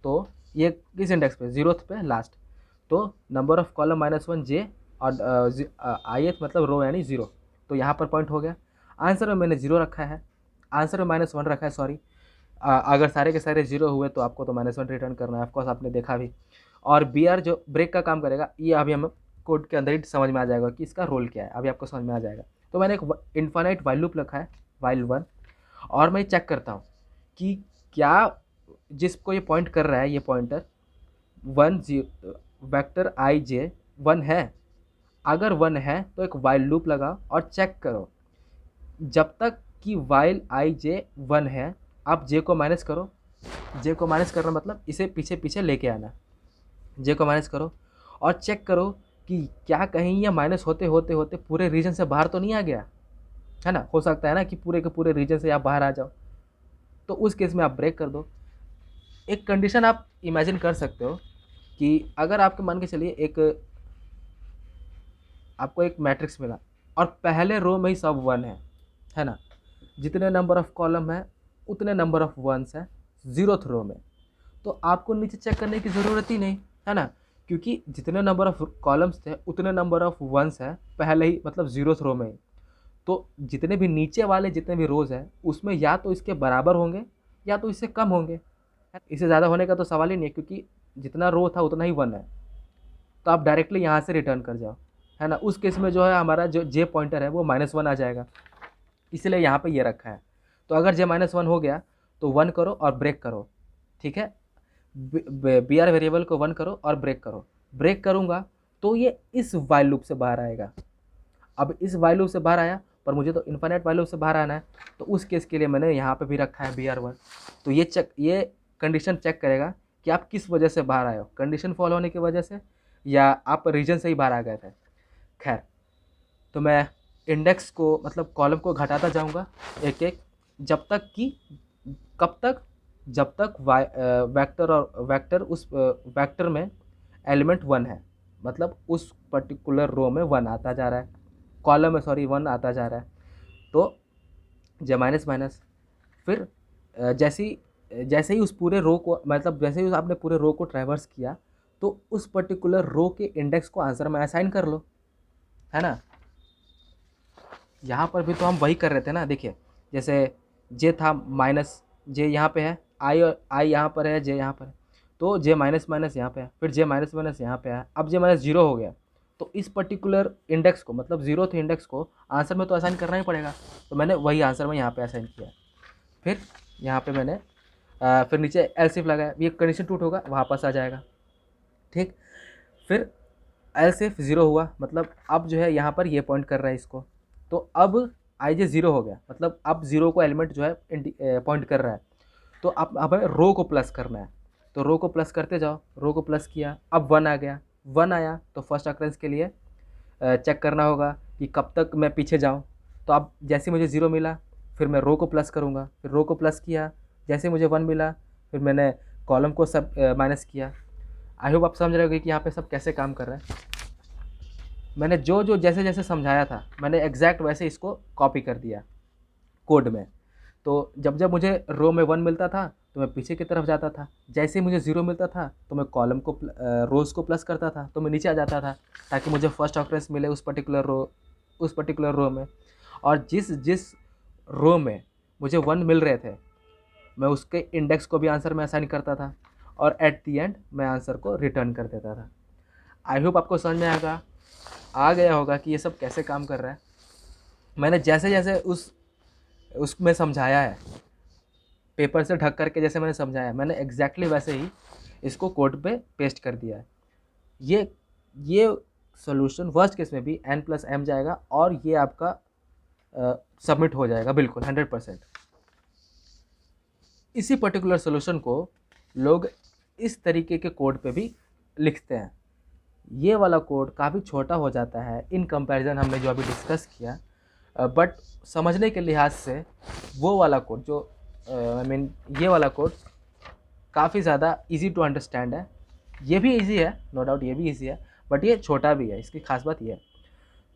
तो ये किस इंडेक्स पे, 0th पे लास्ट। तो नंबर ऑफ कॉलम -1 j और ith मतलब रो यानी 0, तो यहाँ पर पॉइंट हो गया। आंसर में मैंने 0 रखा है, आंसर में -1 रखा है, सॉरी। अगर सारे के सारे 0 हुए तो आपको तो -1 रिटर्न करना है, ऑफकोर्स आपने देखा भी। और BR जो ब्रेक का काम करेगा, ये अभी हम कोड के अंदर ही समझ में आ जाएगा कि इसका रोल क्या है, अभी आपको समझ में आ जाएगा। तो मैंने एक इनफाइनाइट वाइल लूप रखा है, वाइल 1, और मैं चेक करता हूँ कि क्या जिसको ये पॉइंट कर रहा है, ये पॉइंटर 1 0 वेक्टर ij 1 है। अगर 1 है तो एक वाइल लूप लगा और चेक करो, जब तक कि वाइल ij 1 है आप j को माइनस करो। j को माइनस करना मतलब इसे पीछे पीछे लेके आना, j को माइनस करो और चेक करो कि क्या कहीं ये माइनस होते होते होते पूरे रीजन से बाहर तो नहीं आ गया है ना। हो सकता है ना कि पूरे के पूरे रीजन से आप बाहर आ जाओ, तो उस केस में आप ब्रेक कर दो। एक कंडीशन आप इमेजिन कर सकते हो कि अगर आपके मान के चलिए आपको एक मैट्रिक्स मिला और पहले रो में ही सब 1 है ना, जितने नंबर ऑफ कॉलम है उतने नंबर ऑफ वंस है 0th रो में, तो आपको नीचे चेक करने की ज़रूरत ही नहीं है ना, क्योंकि जितने नंबर ऑफ कॉलम्स थे उतने नंबर ऑफ वंस है पहले ही, मतलब 0th रो में ही। तो जितने भी नीचे वाले जितने भी रोज़ हैं उसमें या तो इसके बराबर होंगे या तो इससे कम होंगे, इससे ज़्यादा होने का तो सवाल ही नहीं है, क्योंकि जितना रो था उतना ही 1 है। तो आप डायरेक्टली यहाँ से रिटर्न कर जाओ, है ना। उस केस में जो है हमारा जो जे पॉइंटर है वो -1 आ जाएगा, इसलिए यहाँ पे ये रखा है। तो अगर जे -1 हो गया तो 1 करो और ब्रेक करो, ठीक है। BR वेरिएबल को 1 करो और ब्रेक करो। ब्रेक करूँगा तो ये इस वाइल लूप से बाहर आएगा। अब इस वाइल लूप से बाहर आया, पर मुझे तो इन्फिनिट वाइल लूप से बाहर आना है, तो उस केस के लिए मैंने यहाँ पे भी रखा है BR1। तो ये कंडीशन चेक करेगा कि आप किस वजह से बाहर आए हो, कंडीशन फॉलो होने की वजह से या आप रीजन से ही बाहर आ गए थे। खैर, तो मैं इंडेक्स को मतलब कॉलम को घटाता जाऊंगा एक एक, जब तक कि कब तक, जब तक वेक्टर उस वेक्टर में एलिमेंट 1 है, मतलब उस पर्टिकुलर रो में 1 आता जा रहा है, कॉलम में 1 आता जा रहा है। तो जे माइनस फिर जैसे ही उस पूरे रो को, मतलब जैसे ही आपने पूरे रो को ट्रैवर्स किया तो उस पर्टिकुलर रो के इंडेक्स को आंसर में असाइन कर लो, है ना। यहाँ पर भी तो हम वही कर रहे थे ना, देखिए जैसे जे था माइनस, जे यहाँ पे है, आई यहाँ पर है, जे यहाँ पर है, तो जे माइनस यहाँ पे है, फिर जे माइनस यहाँ पे है, अब जे -0 हो गया। तो इस पर्टिकुलर इंडेक्स को, मतलब 0th इंडेक्स को आंसर में तो असाइन करना ही पड़ेगा, तो मैंने वही आंसर में यहाँ पे असाइन किया। फिर यहाँ पे मैंने फिर नीचे एल्सिफ लगाया, ये कंडीशन टूट होगा वापस आ जाएगा, ठीक। फिर एल्सिफ 0 हुआ, मतलब अब जो है यहाँ पर ये पॉइंट कर रहा है इसको, तो अब ij 0 हो गया, मतलब अब 0 को एलिमेंट जो है पॉइंट कर रहा है। तो अब हमें रो को प्लस करना है, तो रो को प्लस करते जाओ, रो को प्लस किया, अब 1 आ गया, 1 आया तो फर्स्ट अकरेंस के लिए चेक करना होगा कि कब तक मैं पीछे जाऊँ। तो अब जैसे मुझे 0 मिला फिर मैं रो को प्लस करूँगा, फिर रो को प्लस किया, जैसे मुझे 1 मिला फिर मैंने कॉलम को सब माइनस किया। आई होप आप समझ रहे होगे कि यहाँ पे सब कैसे काम कर रहा है। मैंने जो जैसे जैसे समझाया था मैंने एग्जैक्ट वैसे इसको कॉपी कर दिया, कोड में। तो जब जब मुझे रो में 1 मिलता था तो मैं पीछे की तरफ जाता था, जैसे ही मुझे 0 मिलता था तो मैं कॉलम को रोज़ को प्लस करता था, तो मैं नीचे आ जाता था ताकि मुझे फर्स्ट ऑकरेंस मिले उस पर्टिकुलर रो में। और जिस जिस रो में मुझे 1 मिल रहे थे मैं उसके इंडेक्स को भी आंसर में असाइन करता था और एट दी एंड मैं आंसर को रिटर्न कर देता था। आई होप आपको समझ में आ गया होगा कि ये सब कैसे काम कर रहा है। मैंने जैसे जैसे उसमें समझाया है, पेपर से ढक करके जैसे मैंने समझाया, मैंने एग्जैक्टली वैसे ही इसको कोड पे पेस्ट कर दिया है। ये सॉल्यूशन वर्स्ट केस में भी n+m जाएगा और ये आपका सबमिट हो जाएगा बिल्कुल 100%। इसी पर्टिकुलर सॉल्यूशन को लोग इस तरीके के कोड पे भी लिखते हैं। ये वाला कोड काफ़ी छोटा हो जाता है इन कंपैरिजन हमने जो अभी डिस्कस किया, बट समझने के लिहाज से वो वाला कोड जो ये वाला कोड काफ़ी ज़्यादा इजी टू अंडरस्टैंड है। ये भी इजी है, नो डाउट ये भी इजी है, बट ये छोटा भी है। इसकी खास बात ये है।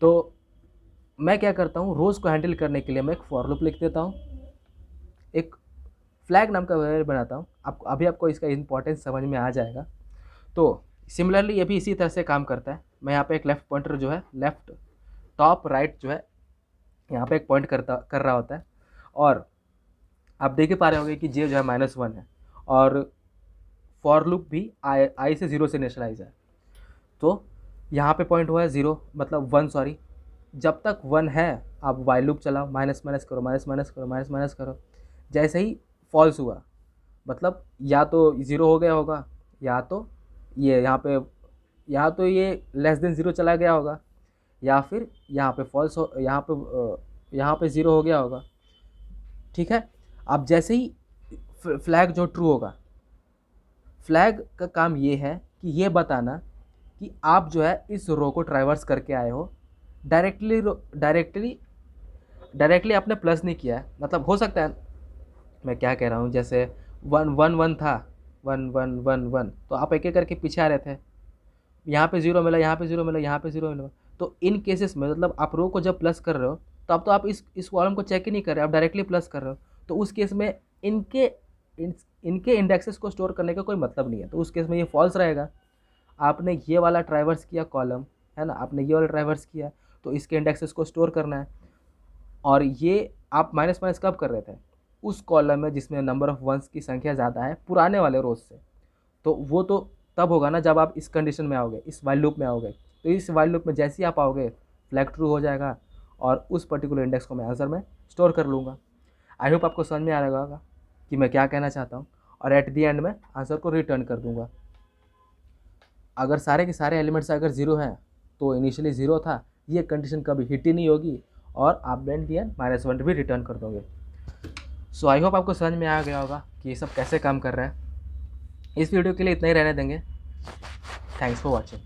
तो मैं क्या करता हूँ, रोज़ को हैंडल करने के लिए मैं एक फॉर लूप लिख देता हूँ, एक फ्लैग नाम का वेरिएबल बनाता हूँ। आपको इसका इंपॉर्टेंस समझ में आ जाएगा। तो सिमिलरली ये भी इसी तरह से काम करता है। मैं यहाँ पे एक लेफ़्ट पॉइंटर जो है, लेफ़्ट टॉप राइट जो है यहाँ पे एक पॉइंट कर रहा होता है, और आप देख ही पा रहे होंगे कि जे जो है -1 है और फॉर लूप भी आई से 0 से इनिशियलाइज है। तो यहाँ पे पॉइंट हुआ है 0, मतलब 1, सॉरी। जब तक 1 है आप वाइल लूप चलाओ, माइनस माइनस करो, माइनस माइनस करो, माइनस माइनस करो। जैसे ही फॉल्स हुआ मतलब या तो 0 हो गया होगा, या तो ये यहाँ तो ये <0 चला गया होगा, या फिर यहाँ पे फॉल्स हो, यहाँ पे 0 हो गया होगा। ठीक है। अब जैसे ही फ्लैग जो ट्रू होगा, फ्लैग का काम ये है कि ये बताना कि आप जो है इस रो को ट्रैवर्स करके आए हो, डायरेक्टली आपने प्लस नहीं किया है। मतलब हो सकता है, मैं क्या कह रहा हूँ, जैसे 1 1 1 था, 1 1 1 1, तो आप एक एक करके पीछे आ रहे थे, यहाँ पे 0 मिला, यहाँ पे 0 मिला, यहाँ पे 0 मिला। तो इन केसेस में मतलब आप रो को जब प्लस कर रहे हो तो अब तो आप इस कॉलम को चेक ही नहीं कर रहे, आप डायरेक्टली प्लस कर रहे हो। तो उस केस में इनके इंडेक्सेस को स्टोर करने का कोई मतलब नहीं है। तो उस केस में ये फॉल्स रहेगा। आपने ये वाला ट्राइवर्स किया कॉलम, है ना, आपने ये वाला ट्राइवर्स किया, तो इसके इंडेक्सेस को स्टोर करना है। और ये आप माइनस माइनस कब कर रहे थे? उस कॉलम में जिसमें नंबर ऑफ़ वंस की संख्या ज़्यादा है पुराने वाले रोज से। तो वो तो तब होगा ना जब आप इस कंडीशन में आओगे, इस वाइल लूप में आओगे। तो इस वाइल लूप में जैसे ही आप आओगे फ्लैग ट्रू हो जाएगा और उस पर्टिकुलर इंडेक्स को मैं आंसर में स्टोर कर लूँगा। आई होप आपको समझ में आ रहा होगा कि मैं क्या कहना चाहता हूँ, और एट दी एंड में आंसर को रिटर्न कर दूँगा। अगर सारे के सारे एलिमेंट्स अगर 0 हैं तो इनिशियली 0 था, ये कंडीशन कभी हिट ही नहीं होगी और आप एट दी एंड -1 भी रिटर्न कर दोगे। सो आई होप आपको समझ में आ गया होगा कि ये सब कैसे काम कर रहा है। इस वीडियो के लिए इतना ही रहने देंगे। Thanks for watching.